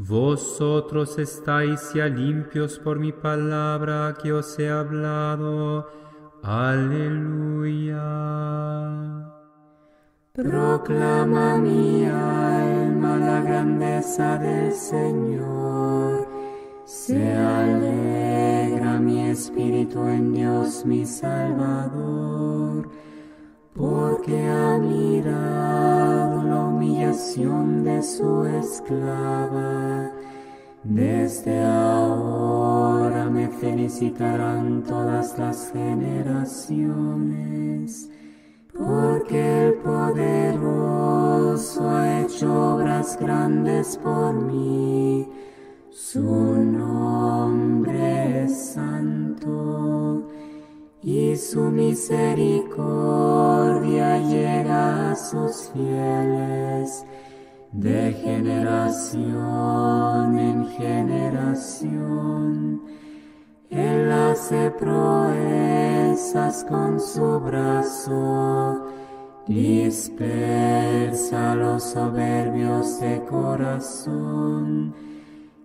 Vosotros estáis ya limpios por mi palabra que os he hablado. Aleluya. Proclama mi alma la grandeza del Señor. Se alegra mi espíritu en Dios mi Salvador, porque ha mirado la humillación de su esclava. Desde ahora me felicitarán todas las generaciones, porque el poderoso ha hecho obras grandes por mí. Su nombre es santo, y su misericordia llega a sus fieles, de generación en generación. Él hace proezas con su brazo, dispersa a los soberbios de corazón,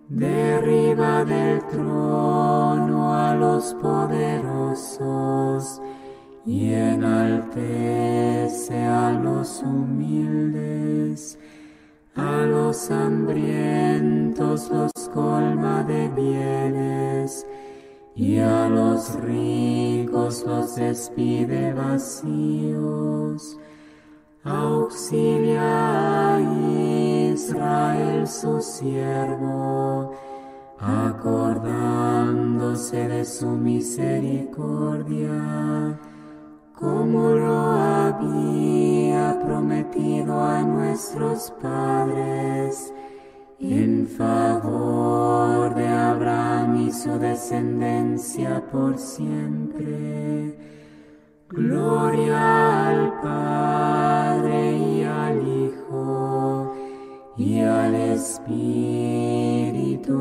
derriba del trono a los poderosos y enaltece a los humildes. A los hambrientos los colma de bienes, y a los ricos los despide vacíos. Auxilia a Israel su siervo, acordándose de su misericordia, como lo había prometido a nuestros padres, en favor de Abraham y su descendencia por siempre. Gloria al Padre y al Hijo y al Espíritu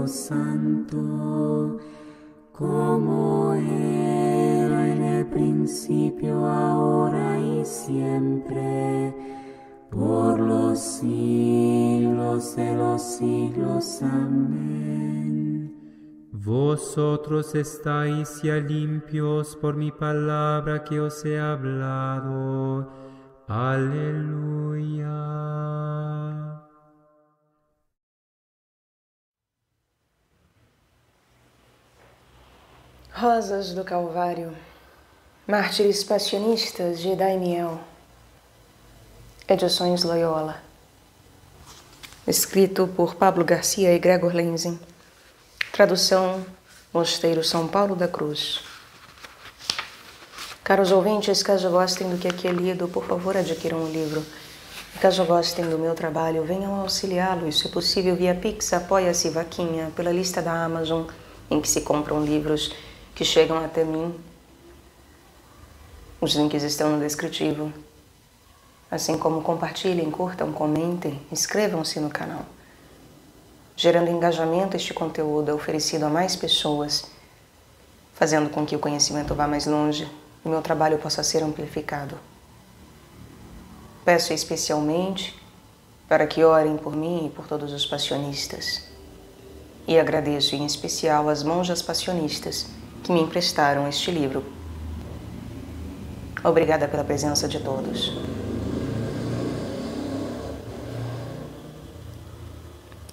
Santo, como era en el principio, ahora y siempre, por los siglos de los siglos. Amén. Vosotros estáis ya limpios por mi palabra que os he hablado. Aleluya. Rosas do Calvário, Mártires Passionistas de Daimiel, Edições Loyola. Escrito por Pablo Garcia e Gregor Lenzing. Tradução, Mosteiro São Paulo da Cruz. Caros ouvintes, caso gostem do que aqui é lido, por favor adquiram o livro. E caso gostem do meu trabalho, venham auxiliá-lo, se possível via Pix, Apoia-se, Vaquinha, pela lista da Amazon, em que se compram livros que chegam até mim. Os links estão no descritivo. Assim como compartilhem, curtam, comentem, inscrevam-se no canal. Gerando engajamento, este conteúdo é oferecido a mais pessoas, fazendo com que o conhecimento vá mais longe e meu trabalho possa ser amplificado. Peço especialmente para que orem por mim e por todos os passionistas. E agradeço em especial às monjas passionistas que me emprestaram este livro. Obrigada pela presença de todos.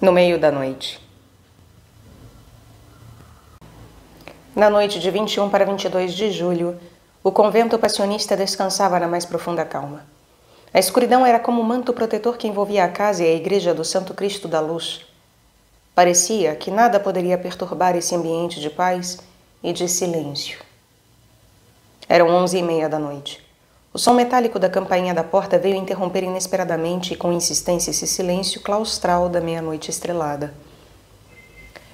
No meio da noite. Na noite de 21 para 22 de julho, o convento passionista descansava na mais profunda calma. A escuridão era como um manto protetor que envolvia a casa e a igreja do Santo Cristo da Luz. Parecia que nada poderia perturbar esse ambiente de paz e de silêncio. Eram 11h30 da noite. O som metálico da campainha da porta veio interromper inesperadamente e com insistência esse silêncio claustral da meia-noite estrelada.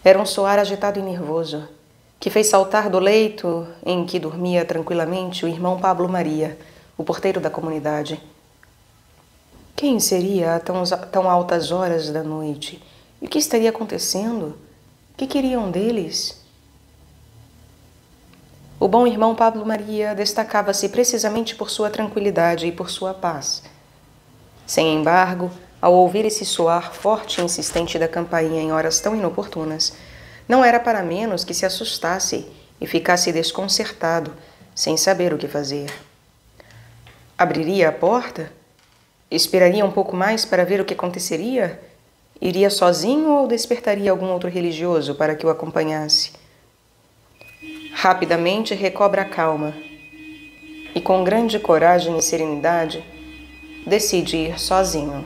Era um soar agitado e nervoso, que fez saltar do leito em que dormia tranquilamente o irmão Pablo Maria, o porteiro da comunidade. Quem seria a tão altas horas da noite? E o que estaria acontecendo? O que queriam deles? O bom irmão Pablo Maria destacava-se precisamente por sua tranquilidade e por sua paz. Sem embargo, ao ouvir esse soar forte e insistente da campainha em horas tão inoportunas, não era para menos que se assustasse e ficasse desconcertado, sem saber o que fazer. Abriria a porta? Esperaria um pouco mais para ver o que aconteceria? Iria sozinho ou despertaria algum outro religioso para que o acompanhasse? Rapidamente recobra a calma e, com grande coragem e serenidade, decide ir sozinho.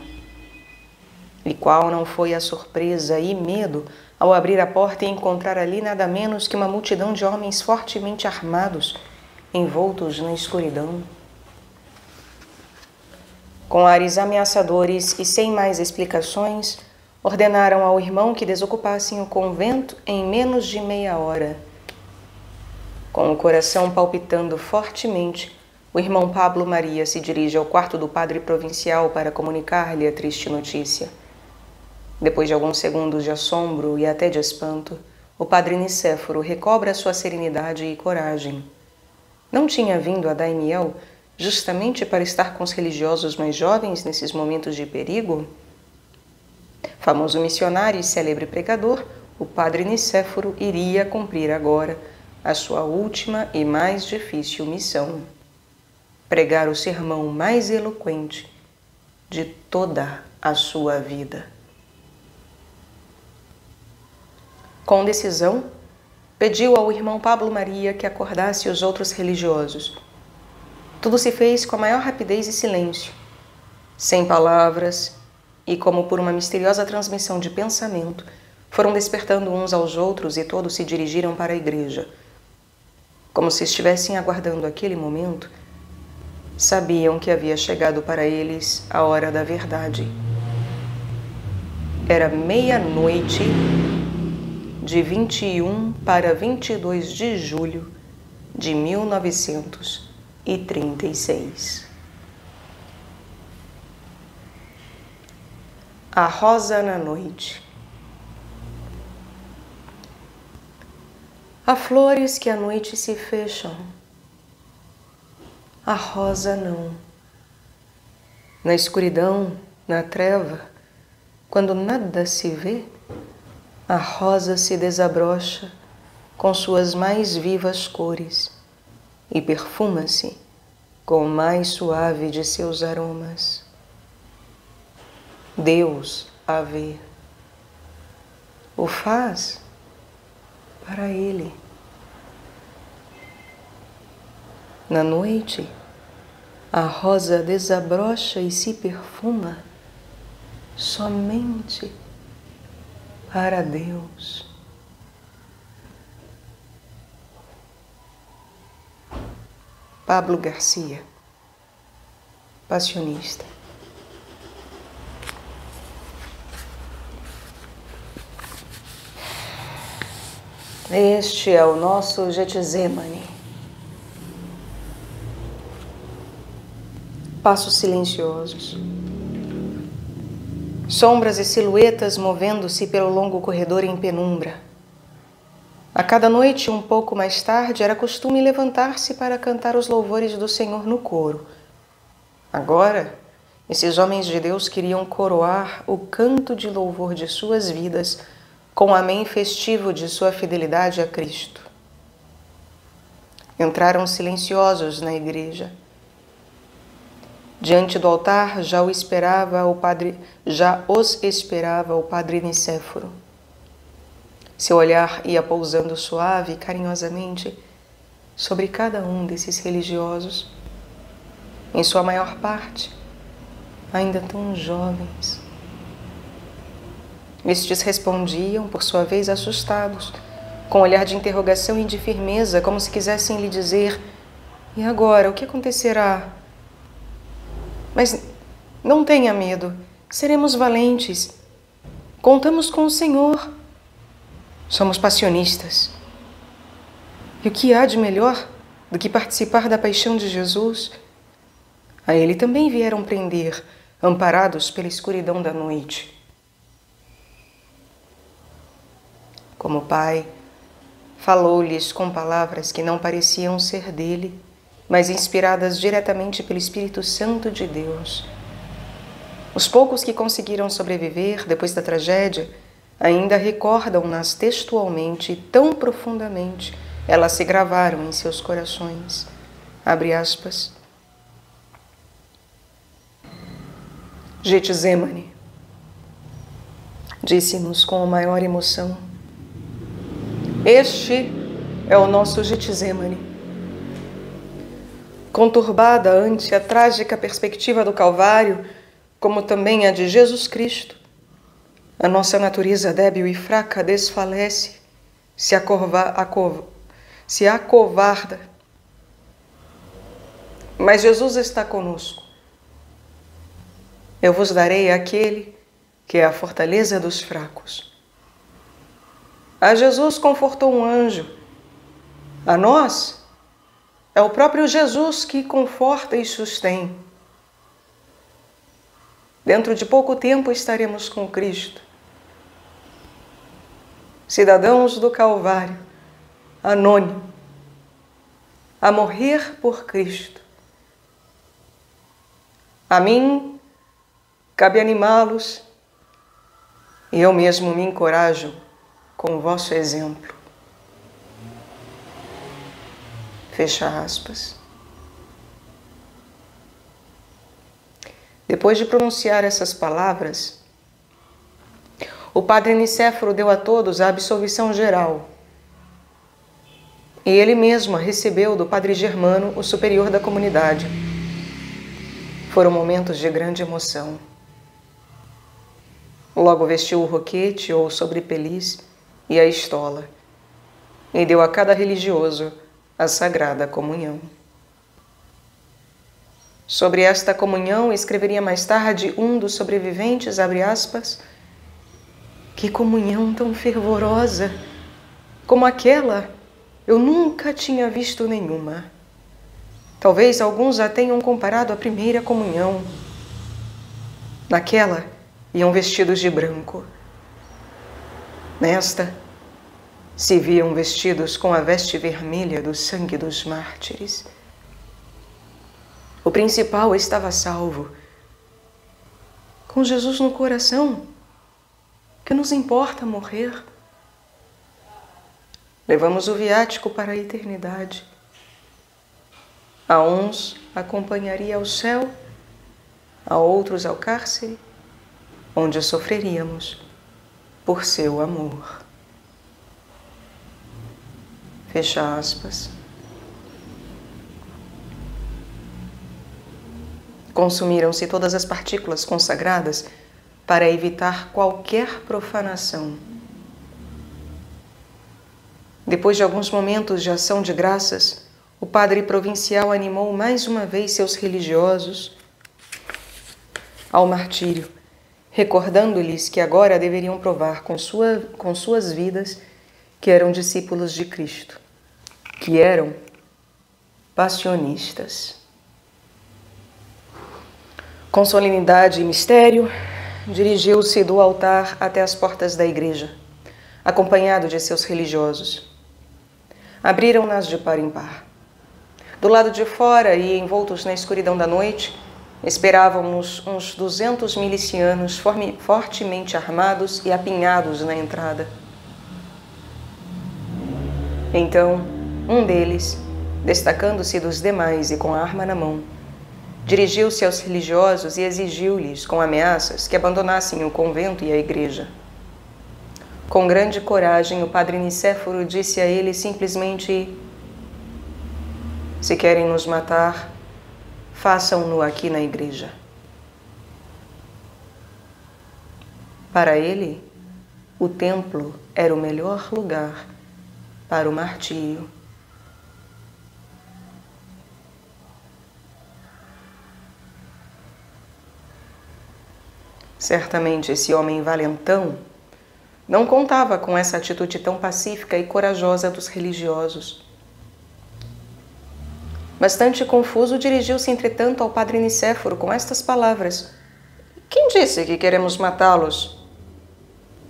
E qual não foi a surpresa e medo ao abrir a porta e encontrar ali nada menos que uma multidão de homens fortemente armados, envoltos na escuridão. Com ares ameaçadores e sem mais explicações, ordenaram ao irmão que desocupassem o convento em menos de meia hora. Com o coração palpitando fortemente, o irmão Pablo Maria se dirige ao quarto do padre provincial para comunicar-lhe a triste notícia. Depois de alguns segundos de assombro e até de espanto, o padre Nicéforo recobra sua serenidade e coragem. Não tinha vindo a Daimiel justamente para estar com os religiosos mais jovens nesses momentos de perigo? Famoso missionário e célebre pregador, o padre Nicéforo iria cumprir agora a sua última e mais difícil missão: pregar o sermão mais eloquente de toda a sua vida. Com decisão, pediu ao irmão Pablo Maria que acordasse os outros religiosos. Tudo se fez com a maior rapidez e silêncio, sem palavras, e como por uma misteriosa transmissão de pensamento, foram despertando uns aos outros e todos se dirigiram para a igreja. Como se estivessem aguardando aquele momento, sabiam que havia chegado para eles a hora da verdade. Era meia-noite de 21 para 22 de julho de 1936. A rosa na noite. Há flores que à noite se fecham, a rosa não. Na escuridão, na treva, quando nada se vê, a rosa se desabrocha com suas mais vivas cores e perfuma-se com o mais suave de seus aromas. Deus a vê. O faz para Ele. Na noite, a rosa desabrocha e se perfuma somente para Deus. Pablo Garcia, passionista. Este é o nosso Getsemane. Passos silenciosos. Sombras e silhuetas movendo-se pelo longo corredor em penumbra. A cada noite, um pouco mais tarde, era costume levantar-se para cantar os louvores do Senhor no coro. Agora, esses homens de Deus queriam coroar o canto de louvor de suas vidas com o amém festivo de sua fidelidade a Cristo. Entraram silenciosos na igreja. Diante do altar já os esperava o padre Nicéforo. Seu olhar ia pousando suave e carinhosamente sobre cada um desses religiosos, em sua maior parte, ainda tão jovens. Estes respondiam, por sua vez, assustados, com olhar de interrogação e de firmeza, como se quisessem lhe dizer: e agora, o que acontecerá? Mas não tenha medo, seremos valentes. Contamos com o Senhor. Somos passionistas. E o que há de melhor do que participar da paixão de Jesus? A Ele também vieram prender, amparados pela escuridão da noite. Como Pai, falou-lhes com palavras que não pareciam ser dele, mas inspiradas diretamente pelo Espírito Santo de Deus. Os poucos que conseguiram sobreviver depois da tragédia ainda recordam-nas textualmente e tão profundamente elas se gravaram em seus corações. Abre aspas. Getsemane, disse-nos com a maior emoção. Este é o nosso Getsemane. Conturbada ante a trágica perspectiva do Calvário, como também a de Jesus Cristo, a nossa natureza débil e fraca desfalece, se acovarda. Mas Jesus está conosco. Eu vos darei aquele que é a fortaleza dos fracos. A Jesus confortou um anjo. A nós é o próprio Jesus que conforta e sustém. Dentro de pouco tempo estaremos com Cristo. Cidadãos do Calvário, anônimo, a morrer por Cristo. A mim cabe animá-los e eu mesmo me encorajo com o vosso exemplo. Fecha aspas. Depois de pronunciar essas palavras, o padre Nicéforo deu a todos a absolvição geral. E ele mesmo a recebeu do padre Germano, o superior da comunidade. Foram momentos de grande emoção. Logo vestiu o roquete ou sobrepeliz e a estola, e deu a cada religioso a sagrada comunhão. Sobre esta comunhão escreveria mais tarde um dos sobreviventes, abre aspas, que comunhão tão fervorosa, como aquela eu nunca tinha visto nenhuma. Talvez alguns a tenham comparado à primeira comunhão. Naquela iam vestidos de branco. Nesta se viam vestidos com a veste vermelha do sangue dos mártires. O principal estava salvo. Com Jesus no coração, que nos importa morrer? Levamos o viático para a eternidade. A uns acompanharia ao céu, a outros ao cárcere, onde sofreríamos por seu amor. Fecha aspas. Consumiram-se todas as partículas consagradas para evitar qualquer profanação. Depois de alguns momentos de ação de graças, o padre provincial animou mais uma vez seus religiosos ao martírio, recordando-lhes que agora deveriam provar com suas vidas que eram discípulos de Cristo, que eram passionistas. Com solenidade e mistério, dirigiu-se do altar até as portas da igreja, acompanhado de seus religiosos. Abriram-nas de par em par. Do lado de fora e envoltos na escuridão da noite, esperavam-nos uns 200 milicianos fortemente armados e apinhados na entrada. Então, um deles, destacando-se dos demais e com a arma na mão, dirigiu-se aos religiosos e exigiu-lhes, com ameaças, que abandonassem o convento e a igreja. Com grande coragem, o padre Nicéforo disse a eles simplesmente: se querem nos matar, façam-no aqui na igreja. Para ele, o templo era o melhor lugar para o martírio. Certamente esse homem valentão não contava com essa atitude tão pacífica e corajosa dos religiosos. Bastante confuso, dirigiu-se, entretanto, ao padre Nicéforo com estas palavras: quem disse que queremos matá-los?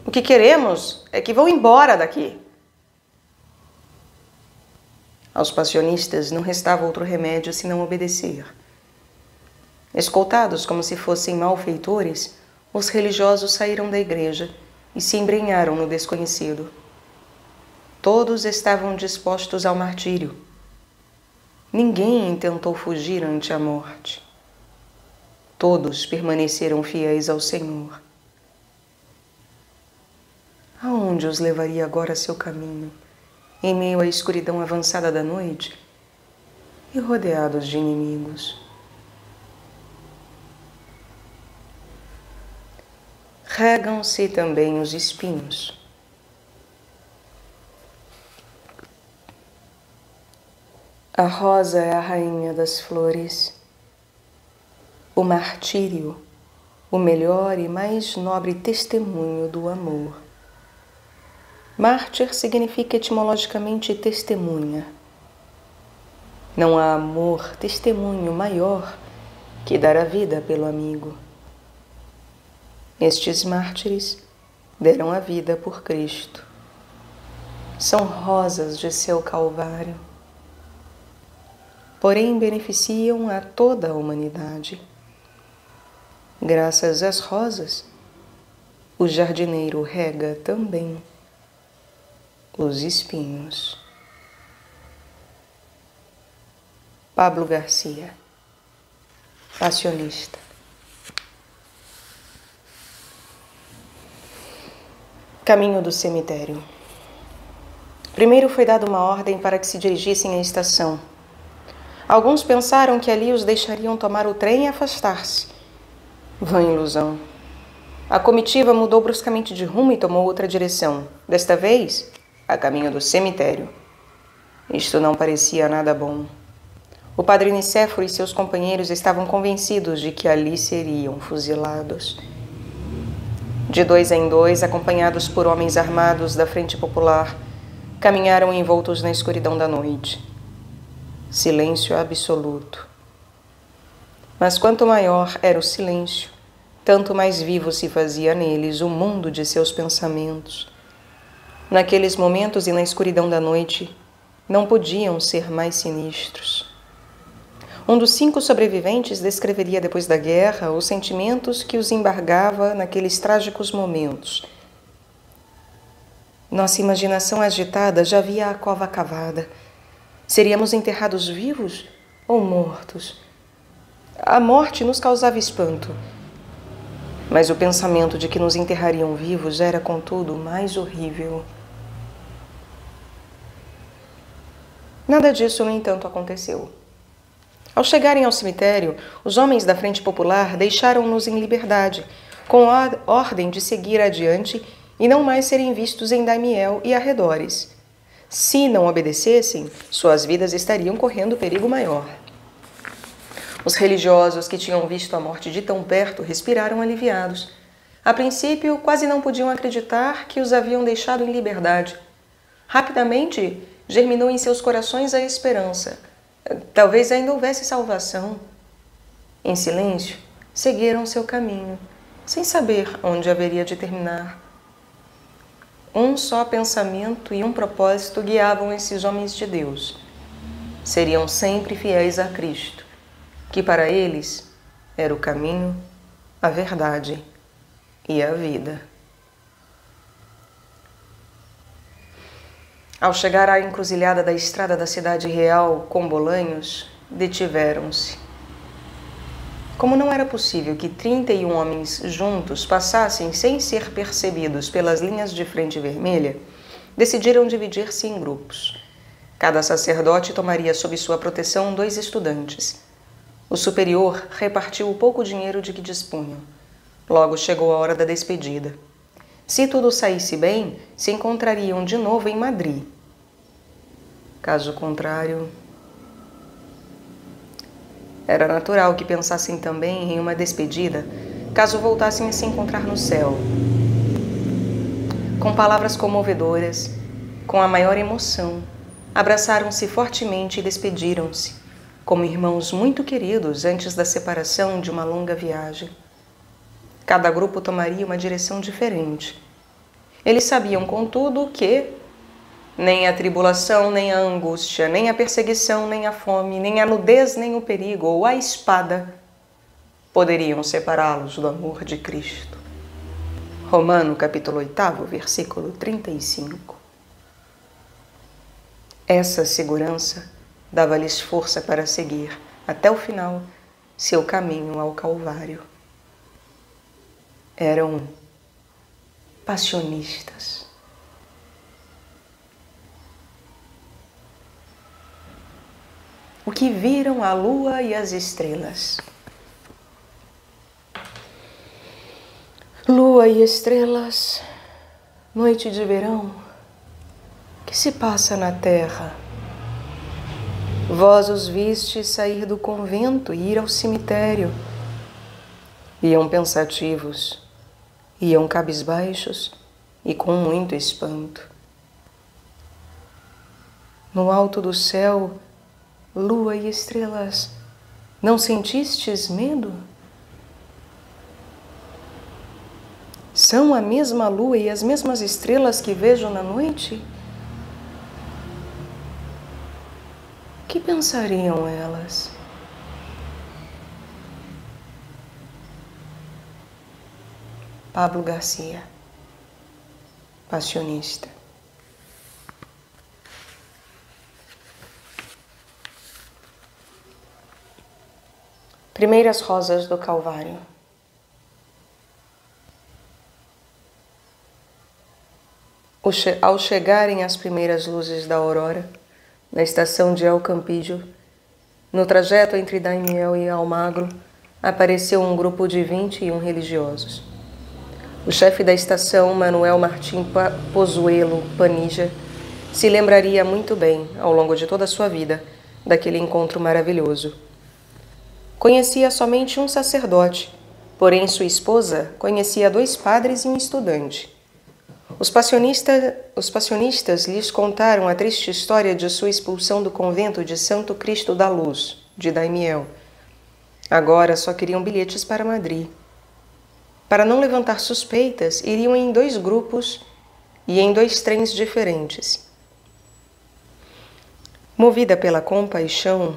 O que queremos é que vão embora daqui. Aos passionistas não restava outro remédio senão obedecer. Escoltados como se fossem malfeitores, os religiosos saíram da igreja e se embrenharam no desconhecido. Todos estavam dispostos ao martírio. Ninguém tentou fugir ante a morte. Todos permaneceram fiéis ao Senhor. Aonde os levaria agora seu caminho, em meio à escuridão avançada da noite e rodeados de inimigos? Regam-se também os espinhos. A rosa é a rainha das flores. O martírio, o melhor e mais nobre testemunho do amor. Mártir significa etimologicamente testemunha. Não há amor, testemunho maior que dar a vida pelo amigo. Estes mártires deram a vida por Cristo. São rosas de seu calvário. Porém, beneficiam a toda a humanidade. Graças às rosas, o jardineiro rega também os espinhos. Pablo Garcia, passionista. Caminho do cemitério. Primeiro foi dada uma ordem para que se dirigissem à estação. Alguns pensaram que ali os deixariam tomar o trem e afastar-se. Vã ilusão. A comitiva mudou bruscamente de rumo e tomou outra direção. Desta vez, a caminho do cemitério. Isto não parecia nada bom. O padre Nicéforo e seus companheiros estavam convencidos de que ali seriam fuzilados. De dois em dois, acompanhados por homens armados da Frente Popular, caminharam envoltos na escuridão da noite. Silêncio absoluto. Mas quanto maior era o silêncio, tanto mais vivo se fazia neles o mundo de seus pensamentos. Naqueles momentos e na escuridão da noite, não podiam ser mais sinistros. Um dos 5 sobreviventes descreveria depois da guerra os sentimentos que os embargava naqueles trágicos momentos. Nossa imaginação agitada já via a cova cavada. Seríamos enterrados vivos ou mortos? A morte nos causava espanto, mas o pensamento de que nos enterrariam vivos era, contudo, mais horrível. Nada disso, no entanto, aconteceu. Ao chegarem ao cemitério, os homens da Frente Popular deixaram-nos em liberdade, com a ordem de seguir adiante e não mais serem vistos em Daimiel e arredores. Se não obedecessem, suas vidas estariam correndo perigo maior. Os religiosos que tinham visto a morte de tão perto respiraram aliviados. A princípio, quase não podiam acreditar que os haviam deixado em liberdade. Rapidamente, germinou em seus corações a esperança. Talvez ainda houvesse salvação. Em silêncio, seguiram seu caminho, sem saber onde haveria de terminar. Um só pensamento e um propósito guiavam esses homens de Deus. Seriam sempre fiéis a Cristo, que para eles era o caminho, a verdade e a vida. Ao chegar à encruzilhada da estrada da cidade real, com Bolanhos, detiveram-se. Como não era possível que 31 homens juntos passassem sem ser percebidos pelas linhas de frente vermelha, decidiram dividir-se em grupos. Cada sacerdote tomaria sob sua proteção 2 estudantes. O superior repartiu o pouco dinheiro de que dispunham. Logo chegou a hora da despedida. Se tudo saísse bem, se encontrariam de novo em Madrid. Caso contrário, era natural que pensassem também em uma despedida, caso voltassem a se encontrar no céu. Com palavras comovedoras, com a maior emoção, abraçaram-se fortemente e despediram-se, como irmãos muito queridos antes da separação de uma longa viagem. Cada grupo tomaria uma direção diferente. Eles sabiam, contudo, que nem a tribulação, nem a angústia, nem a perseguição, nem a fome, nem a nudez, nem o perigo ou a espada poderiam separá-los do amor de Cristo. Romano capítulo 8, versículo 35. Essa segurança dava-lhes força para seguir, até o final, seu caminho ao Calvário. Eram passionistas. O que viram a lua e as estrelas. Lua e estrelas, noite de verão, que se passa na terra? Vós os vistes sair do convento e ir ao cemitério. Iam pensativos, iam cabisbaixos e com muito espanto. No alto do céu, lua e estrelas, não sentistes medo? São a mesma lua e as mesmas estrelas que vejo na noite? Que pensariam elas? Pablo Garcia, passionista. Primeiras rosas do Calvário. Ao chegarem as primeiras luzes da aurora, na estação de El Campillo, no trajeto entre Daimiel e Almagro, apareceu um grupo de 21 religiosos. O chefe da estação, Manuel Martim Pozuelo Panija, se lembraria muito bem, ao longo de toda a sua vida, daquele encontro maravilhoso. Conhecia somente um sacerdote, porém sua esposa conhecia 2 padres e um estudante. Os passionistas lhes contaram a triste história de sua expulsão do convento de Santo Cristo da Luz, de Daimiel. Agora só queriam bilhetes para Madrid. Para não levantar suspeitas, iriam em 2 grupos e em 2 trens diferentes. Movida pela compaixão,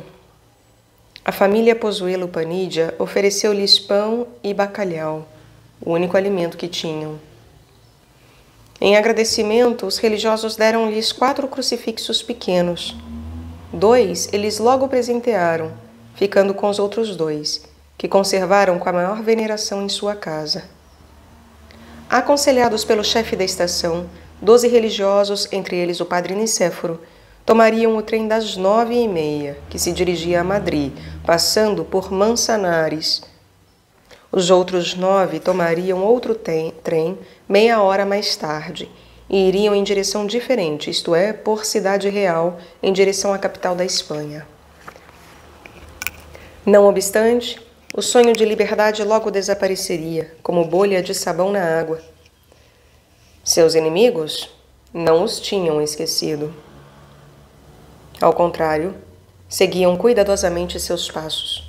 a família Pozuelo Panija ofereceu-lhes pão e bacalhau, o único alimento que tinham. Em agradecimento, os religiosos deram-lhes 4 crucifixos pequenos. 2 eles logo presentearam, ficando com os outros 2, que conservaram com a maior veneração em sua casa. Aconselhados pelo chefe da estação, 12 religiosos, entre eles o padre Nicéforo, tomariam o trem das 9h30, que se dirigia a Madrid, passando por Manzanares. Os outros 9 tomariam outro trem meia hora mais tarde e iriam em direção diferente, isto é, por Cidade Real, em direção à capital da Espanha. Não obstante, o sonho de liberdade logo desapareceria, como bolha de sabão na água. Seus inimigos não os tinham esquecido. Ao contrário, seguiam cuidadosamente seus passos.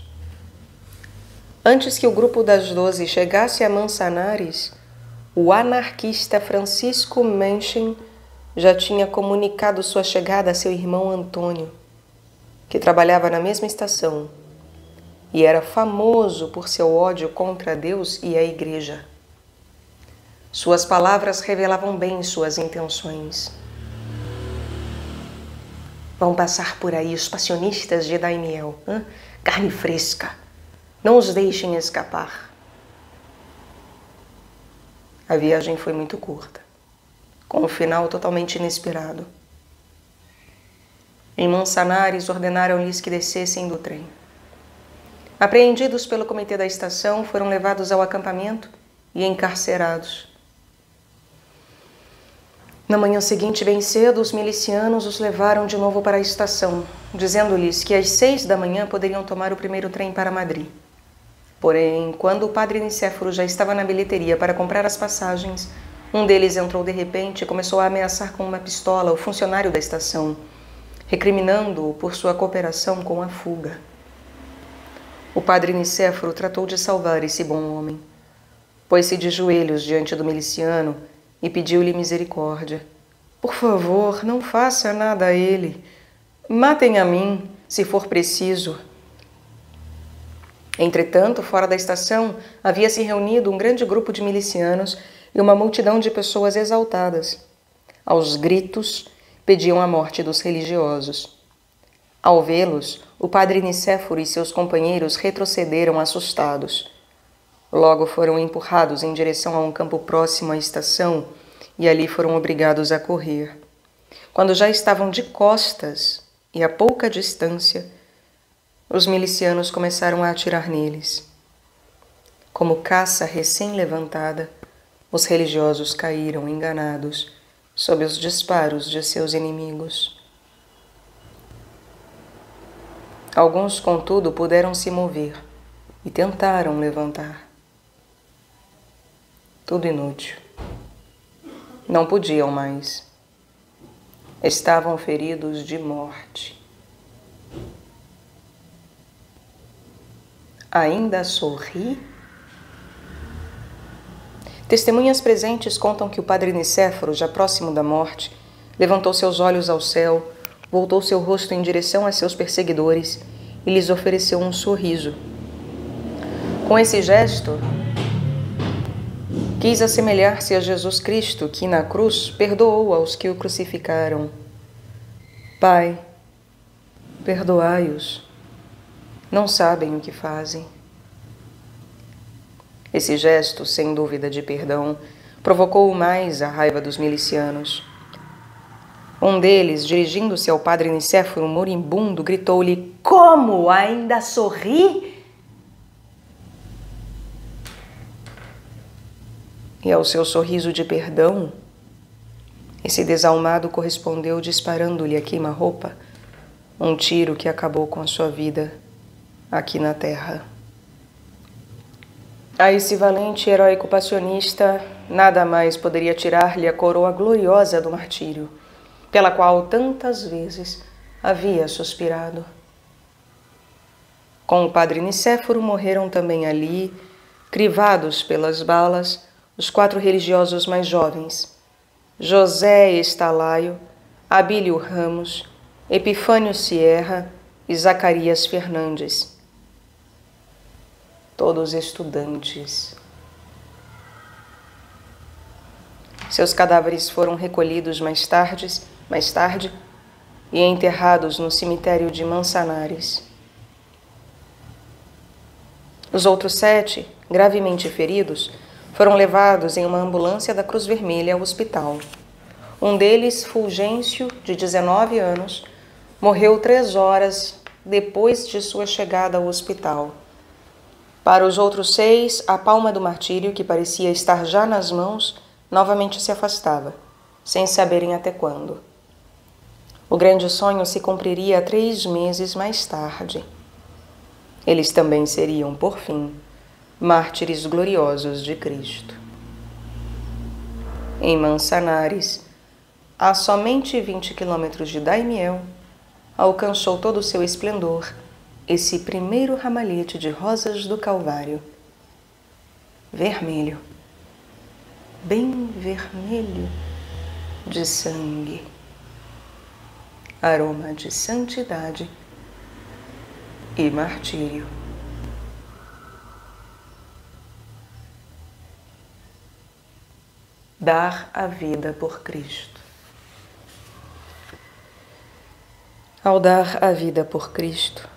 Antes que o grupo das 12 chegasse a Manzanares, o anarquista Francisco Menchen já tinha comunicado sua chegada a seu irmão Antônio, que trabalhava na mesma estação e era famoso por seu ódio contra Deus e a Igreja. Suas palavras revelavam bem suas intenções. Vão passar por aí os passionistas de Daimiel, carne fresca. Não os deixem escapar. A viagem foi muito curta, com um final totalmente inesperado. Em Manzanares, ordenaram-lhes que descessem do trem. Apreendidos pelo comitê da estação, foram levados ao acampamento e encarcerados. Na manhã seguinte, bem cedo, os milicianos os levaram de novo para a estação, dizendo-lhes que às 6 da manhã poderiam tomar o primeiro trem para Madrid. Porém, quando o padre Nicéforo já estava na bilheteria para comprar as passagens, um deles entrou de repente e começou a ameaçar com uma pistola o funcionário da estação, recriminando-o por sua cooperação com a fuga. O padre Nicéforo tratou de salvar esse bom homem. Pôs-se de joelhos diante do miliciano e pediu-lhe misericórdia. Por favor, não faça nada a ele. Matem a mim, se for preciso. Entretanto, fora da estação, havia se reunido um grande grupo de milicianos e uma multidão de pessoas exaltadas. Aos gritos, pediam a morte dos religiosos. Ao vê-los, o padre Nicéforo e seus companheiros retrocederam assustados. Logo foram empurrados em direção a um campo próximo à estação e ali foram obrigados a correr. Quando já estavam de costas e a pouca distância, os milicianos começaram a atirar neles. Como caça recém-levantada, os religiosos caíram enganados sob os disparos de seus inimigos. Alguns, contudo, puderam se mover e tentaram levantar. Tudo inútil. Não podiam mais. Estavam feridos de morte. Ainda sorri? Testemunhas presentes contam que o padre Nicéforo, já próximo da morte, levantou seus olhos ao céu, voltou seu rosto em direção a seus perseguidores e lhes ofereceu um sorriso. Com esse gesto, quis assemelhar-se a Jesus Cristo, que na cruz perdoou aos que o crucificaram. Pai, perdoai-os, não sabem o que fazem. Esse gesto, sem dúvida de perdão, provocou mais a raiva dos milicianos. Um deles, dirigindo-se ao padre Nicéforo moribundo, gritou-lhe: "Como? Ainda sorri?" E ao seu sorriso de perdão, esse desalmado correspondeu disparando-lhe a queima-roupa um tiro que acabou com a sua vida aqui na terra. A esse valente e heróico passionista, nada mais poderia tirar-lhe a coroa gloriosa do martírio, pela qual tantas vezes havia suspirado. Com o padre Nicéforo morreram também ali, crivados pelas balas, os 4 religiosos mais jovens: José Estalaio, Abílio Ramos, Epifânio Sierra e Zacarias Fernandes. Todos estudantes. Seus cadáveres foram recolhidos mais tarde e enterrados no cemitério de Manzanares. Os outros 7, gravemente feridos, foram levados em uma ambulância da Cruz Vermelha ao hospital. Um deles, Fulgêncio, de 19 anos, morreu 3 horas depois de sua chegada ao hospital. Para os outros 6, a palma do martírio, que parecia estar já nas mãos, novamente se afastava, sem saberem até quando. O grande sonho se cumpriria 3 meses mais tarde. Eles também seriam, por fim, mártires gloriosos de Cristo. Em Manzanares, a somente 20 quilômetros de Daimiel, alcançou todo o seu esplendor esse primeiro ramalhete de rosas do Calvário. Vermelho, bem vermelho, de sangue, aroma de santidade e martírio. Dar a vida por Cristo. Ao dar a vida por Cristo,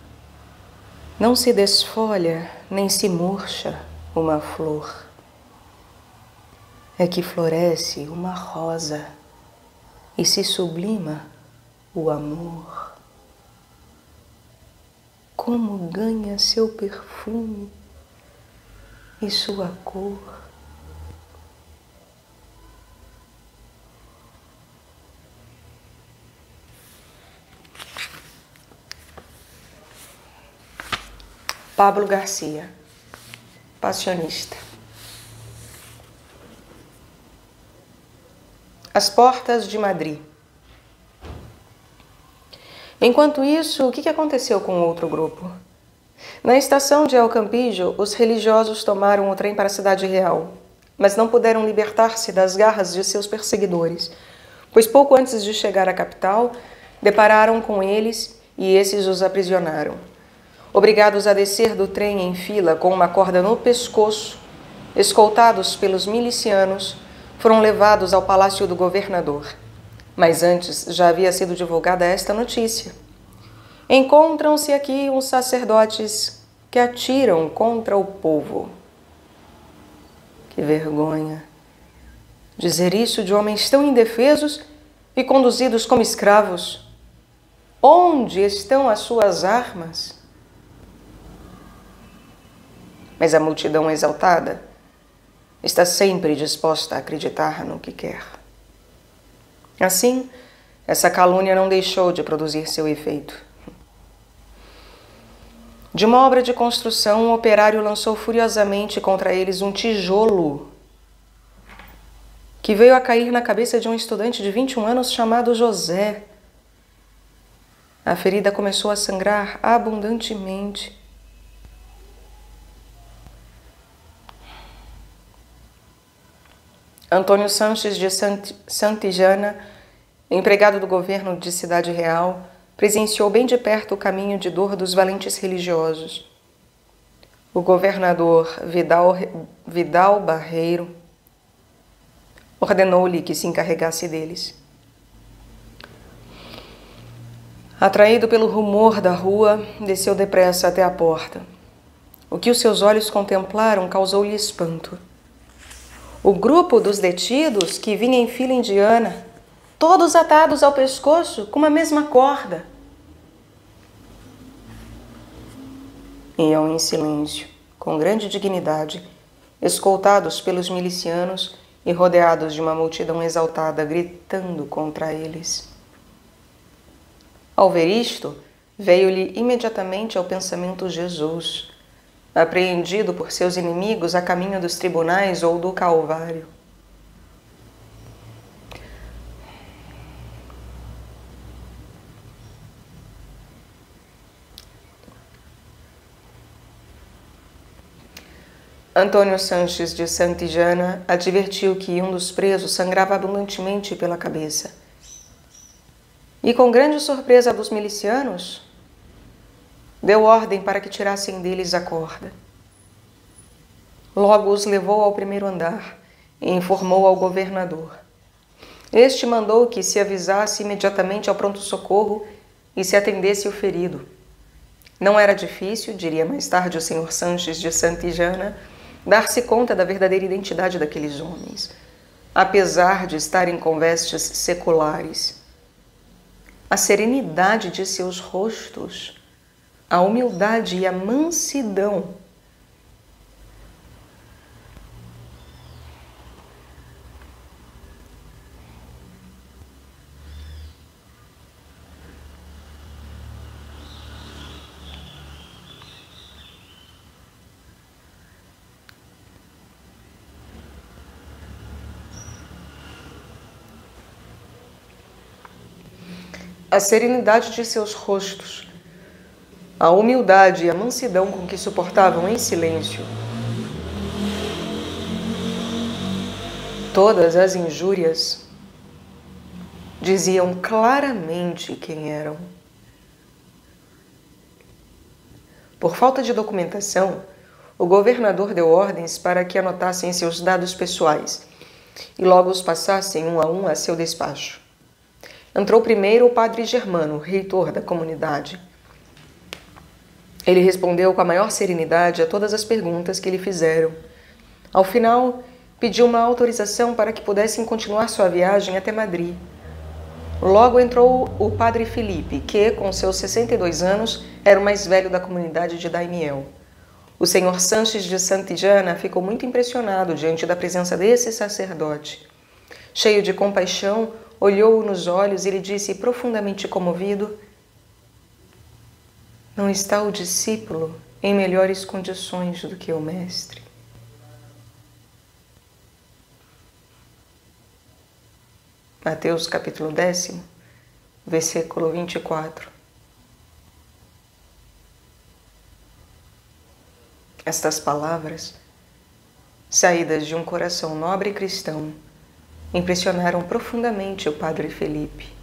não se desfolha nem se murcha uma flor. É que floresce uma rosa e se sublima o amor. Como ganha seu perfume e sua cor. Pablo Garcia, passionista. As portas de Madrid. Enquanto isso, o que aconteceu com o outro grupo? Na estação de El Campillo, os religiosos tomaram o trem para a Cidade Real, mas não puderam libertar-se das garras de seus perseguidores, pois pouco antes de chegar à capital, depararam com eles e esses os aprisionaram. obrigados a descer do trem em fila com uma corda no pescoço, escoltados pelos milicianos, foram levados ao palácio do governador. Mas antes já havia sido divulgada esta notícia. Encontram-se aqui uns sacerdotes que atiram contra o povo. Que vergonha! Dizer isso de homens tão indefesos e conduzidos como escravos. Onde estão as suas armas? Mas a multidão exaltada está sempre disposta a acreditar no que quer. Assim, essa calúnia não deixou de produzir seu efeito. De uma obra de construção, um operário lançou furiosamente contra eles um tijolo que veio a cair na cabeça de um estudante de 21 anos chamado José. A ferida começou a sangrar abundantemente. Antônio Sanches de Santillana, empregado do governo de Cidade Real, presenciou bem de perto o caminho de dor dos valentes religiosos. O governador Vidal Barreiro ordenou-lhe que se encarregasse deles. Atraído pelo rumor da rua, desceu depressa até a porta. O que os seus olhos contemplaram causou-lhe espanto. O grupo dos detidos, que vinha em fila indiana, todos atados ao pescoço com uma mesma corda. Iam em silêncio, com grande dignidade, escoltados pelos milicianos e rodeados de uma multidão exaltada, gritando contra eles. Ao ver isto, veio-lhe imediatamente ao pensamento Jesus, apreendido por seus inimigos a caminho dos tribunais ou do Calvário. Antônio Sanches de Santillana advertiu que um dos presos sangrava abundantemente pela cabeça. E, com grande surpresa dos milicianos, deu ordem para que tirassem deles a corda. Logo os levou ao primeiro andar e informou ao governador. Este mandou que se avisasse imediatamente ao pronto-socorro e se atendesse o ferido. Não era difícil, diria mais tarde o senhor Sanches de Santillana, dar-se conta da verdadeira identidade daqueles homens, apesar de estarem com vestes seculares. A serenidade de seus rostos, a humildade e a mansidão a serenidade de seus rostos, a humildade e a mansidão com que suportavam em silêncio todas as injúrias, diziam claramente quem eram. Por falta de documentação, o governador deu ordens para que anotassem seus dados pessoais e logo os passassem um a seu despacho. Entrou primeiro o padre Germano, reitor da comunidade. Ele respondeu com a maior serenidade a todas as perguntas que lhe fizeram. Ao final, pediu uma autorização para que pudessem continuar sua viagem até Madrid. Logo entrou o padre Felipe, que, com seus 62 anos, era o mais velho da comunidade de Daimiel. O senhor Sanches de Santillana ficou muito impressionado diante da presença desse sacerdote. Cheio de compaixão, olhou-o nos olhos e lhe disse, profundamente comovido: não está o discípulo em melhores condições do que o mestre. Mateus capítulo 10, versículo 24. Estas palavras, saídas de um coração nobre e cristão, impressionaram profundamente o padre Felipe.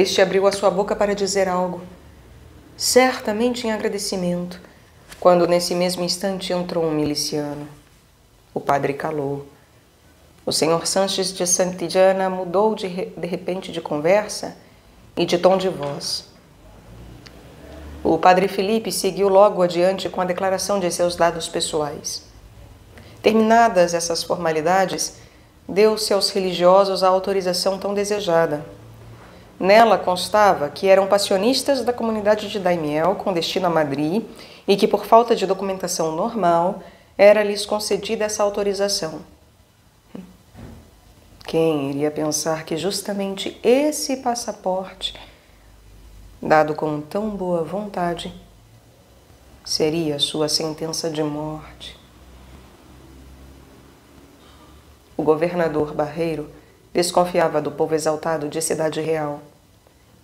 Este abriu a sua boca para dizer algo, certamente em agradecimento, quando nesse mesmo instante entrou um miliciano. O padre calou. O senhor Sanches de Santillana mudou de repente de conversa e de tom de voz. O padre Felipe seguiu logo adiante com a declaração de seus dados pessoais. Terminadas essas formalidades, deu-se aos religiosos a autorização tão desejada. Nela constava que eram passionistas da comunidade de Daimiel com destino a Madrid e que, por falta de documentação normal, era-lhes concedida essa autorização. Quem iria pensar que justamente esse passaporte, dado com tão boa vontade, seria sua sentença de morte? O governador Barreiro desconfiava do povo exaltado de Cidade Real.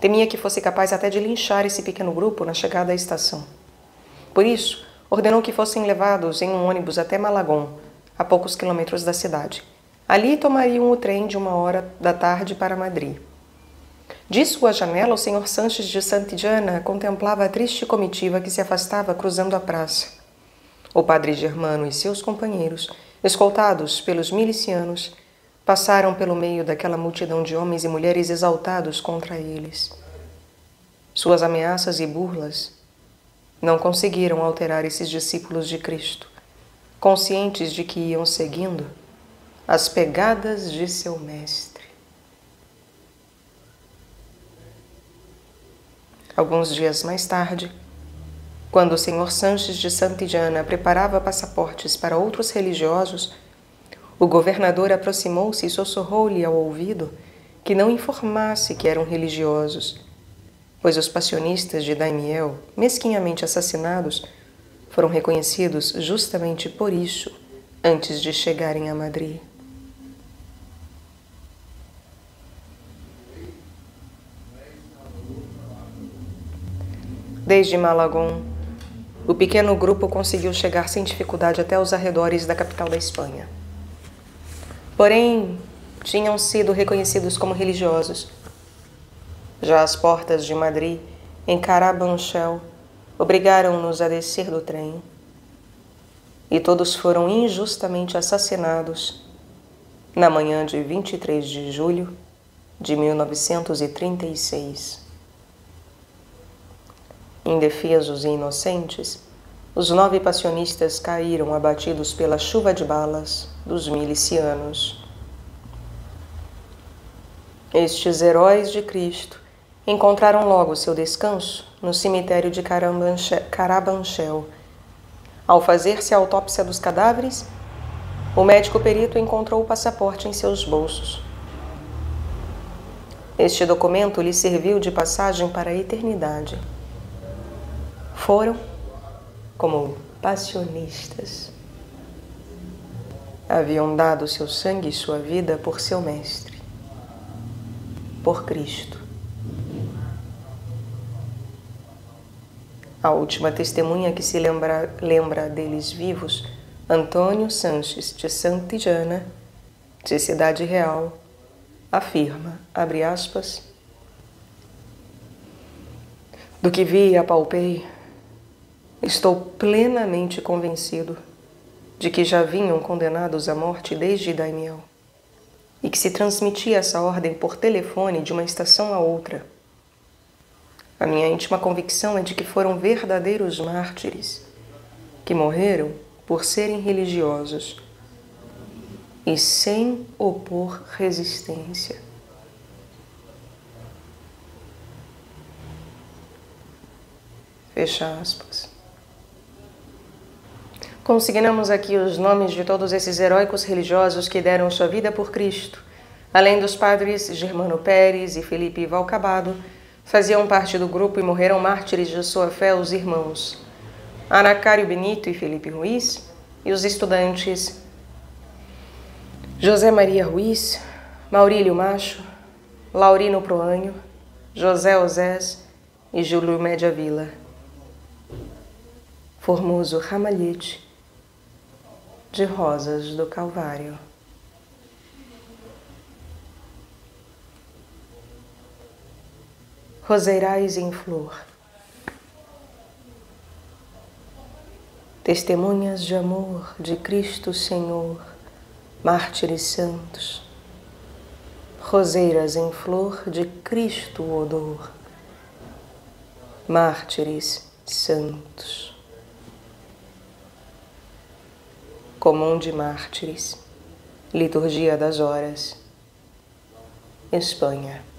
Temia que fosse capaz até de linchar esse pequeno grupo na chegada à estação. Por isso, ordenou que fossem levados em um ônibus até Malagon, a poucos quilômetros da cidade. Ali tomariam o trem de 13h para Madrid. De sua janela, o senhor Sanches de Santillana contemplava a triste comitiva que se afastava cruzando a praça. O padre Germano e seus companheiros, escoltados pelos milicianos, passaram pelo meio daquela multidão de homens e mulheres exaltados contra eles. Suas ameaças e burlas não conseguiram alterar esses discípulos de Cristo, conscientes de que iam seguindo as pegadas de seu mestre. Alguns dias mais tarde, quando o senhor Sanches de Santillana preparava passaportes para outros religiosos, o governador aproximou-se e sussurrou-lhe ao ouvido que não informasse que eram religiosos, pois os passionistas de Daimiel, mesquinhamente assassinados, foram reconhecidos justamente por isso antes de chegarem a Madrid. Desde Malagon, o pequeno grupo conseguiu chegar sem dificuldade até os arredores da capital da Espanha. Porém, tinham sido reconhecidos como religiosos. Já às portas de Madrid, em Carabanchel, obrigaram-nos a descer do trem. E todos foram injustamente assassinados na manhã de 23 de julho de 1936. Indefesos e inocentes, os 9 passionistas caíram abatidos pela chuva de balas dos milicianos. Estes heróis de Cristo encontraram logo seu descanso no cemitério de Carabanchel. Ao fazer-se a autópsia dos cadáveres, o médico perito encontrou o passaporte em seus bolsos. Este documento lhe serviu de passagem para a eternidade. Foram como passionistas. Haviam dado seu sangue e sua vida por seu mestre, por Cristo. A última testemunha que se lembra deles vivos, Antônio Sanches de Santillana, de Cidade Real, afirma, abre aspas, do que vi e apalpei, estou plenamente convencido de que já vinham condenados à morte desde Daimiel e que se transmitia essa ordem por telefone de uma estação a outra. A minha íntima convicção é de que foram verdadeiros mártires que morreram por serem religiosos e sem opor resistência. Fecha aspas. Consignamos aqui os nomes de todos esses heróicos religiosos que deram sua vida por Cristo, além dos padres Germano Pérez e Felipe Valcabado, faziam parte do grupo e morreram mártires de sua fé os irmãos Anacário Benito e Felipe Ruiz e os estudantes José Maria Ruiz, Maurílio Macho, Laurino Proânio, José Osés e Júlio Média Vila. Formoso ramalhete de rosas do Calvário. roseirais em flor, testemunhas de amor de Cristo Senhor, mártires santos, roseiras em flor de Cristo odor, mártires santos. Comum de Mártires, Liturgia das Horas, Espanha.